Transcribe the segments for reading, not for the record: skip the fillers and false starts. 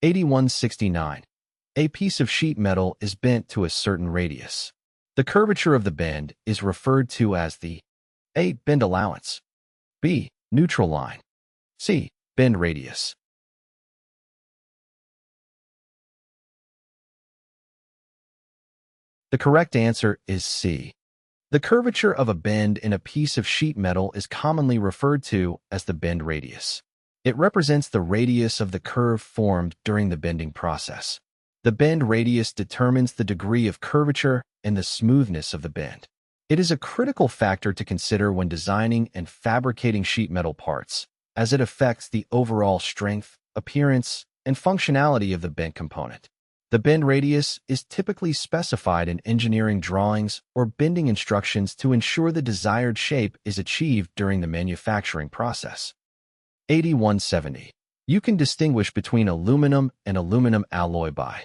8169. A piece of sheet metal is bent to a certain radius. The curvature of the bend is referred to as the A. Bend allowance, B. Neutral line, C. Bend radius. The correct answer is C. The curvature of a bend in a piece of sheet metal is commonly referred to as the bend radius. It represents the radius of the curve formed during the bending process. The bend radius determines the degree of curvature and the smoothness of the bend. It is a critical factor to consider when designing and fabricating sheet metal parts, as it affects the overall strength, appearance, and functionality of the bent component. The bend radius is typically specified in engineering drawings or bending instructions to ensure the desired shape is achieved during the manufacturing process. 8170. You can distinguish between aluminum and aluminum alloy by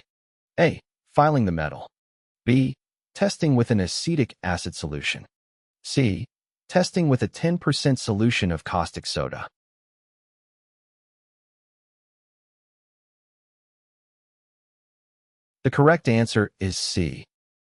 A. Filing the metal, B. Testing with an acetic acid solution, C. Testing with a 10% solution of caustic soda. The correct answer is C.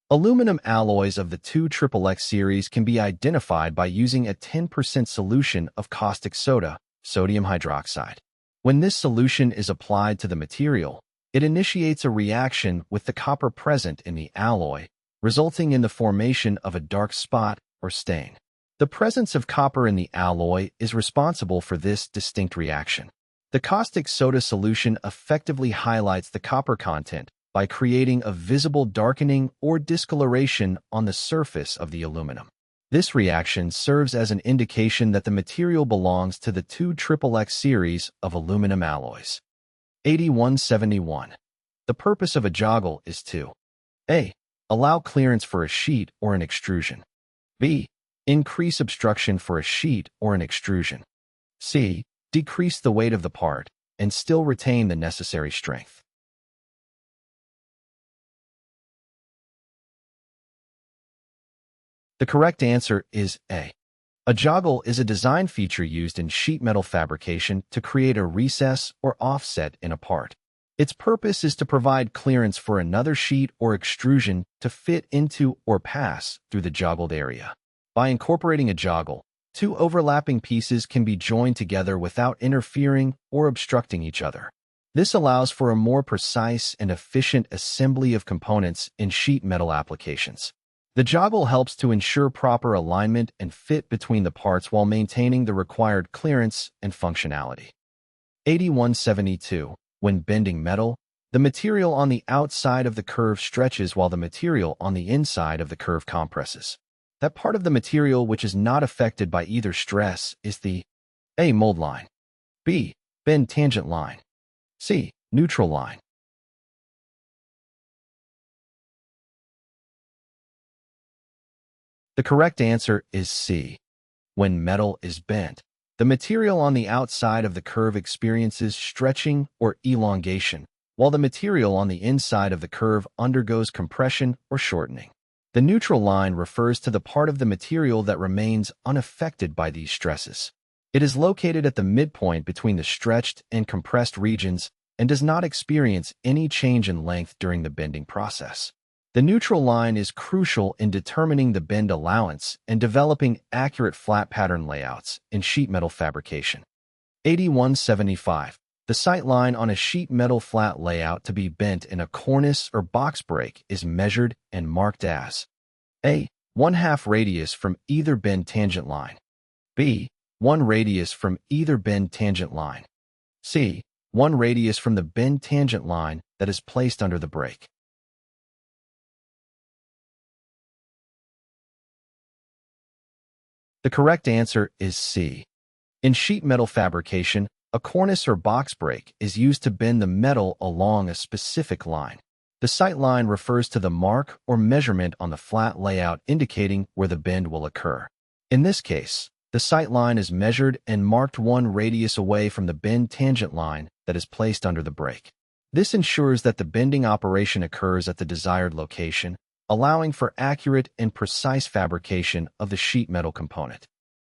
Aluminum alloys of the 2XXX series can be identified by using a 10% solution of caustic soda, sodium hydroxide. When this solution is applied to the material, it initiates a reaction with the copper present in the alloy, resulting in the formation of a dark spot or stain. The presence of copper in the alloy is responsible for this distinct reaction. The caustic soda solution effectively highlights the copper content by creating a visible darkening or discoloration on the surface of the aluminum. This reaction serves as an indication that the material belongs to the 2XXX series of aluminum alloys. 8171. The purpose of a joggle is to A. Allow clearance for a sheet or an extrusion, B. Increase obstruction for a sheet or an extrusion, C. Decrease the weight of the part and still retain the necessary strength. The correct answer is A. A joggle is a design feature used in sheet metal fabrication to create a recess or offset in a part. Its purpose is to provide clearance for another sheet or extrusion to fit into or pass through the joggled area. By incorporating a joggle, two overlapping pieces can be joined together without interfering or obstructing each other. This allows for a more precise and efficient assembly of components in sheet metal applications. The joggle helps to ensure proper alignment and fit between the parts while maintaining the required clearance and functionality. 8172. When bending metal, the material on the outside of the curve stretches while the material on the inside of the curve compresses. That part of the material which is not affected by either stress is the A. Mold line, B. Bend tangent line, C. Neutral line. The correct answer is C. When metal is bent, the material on the outside of the curve experiences stretching or elongation, while the material on the inside of the curve undergoes compression or shortening. The neutral line refers to the part of the material that remains unaffected by these stresses. It is located at the midpoint between the stretched and compressed regions and does not experience any change in length during the bending process. The neutral line is crucial in determining the bend allowance and developing accurate flat pattern layouts in sheet metal fabrication. 8175. The sight line on a sheet metal flat layout to be bent in a cornice or box break is measured and marked as A. 1/2 radius from either bend tangent line, B. 1 radius from either bend tangent line, C. 1 radius from the bend tangent line that is placed under the break. The correct answer is C. In sheet metal fabrication, a cornice or box break is used to bend the metal along a specific line. The sight line refers to the mark or measurement on the flat layout indicating where the bend will occur. In this case, the sight line is measured and marked 1 radius away from the bend tangent line that is placed under the break. This ensures that the bending operation occurs at the desired location, allowing for accurate and precise fabrication of the sheet metal component.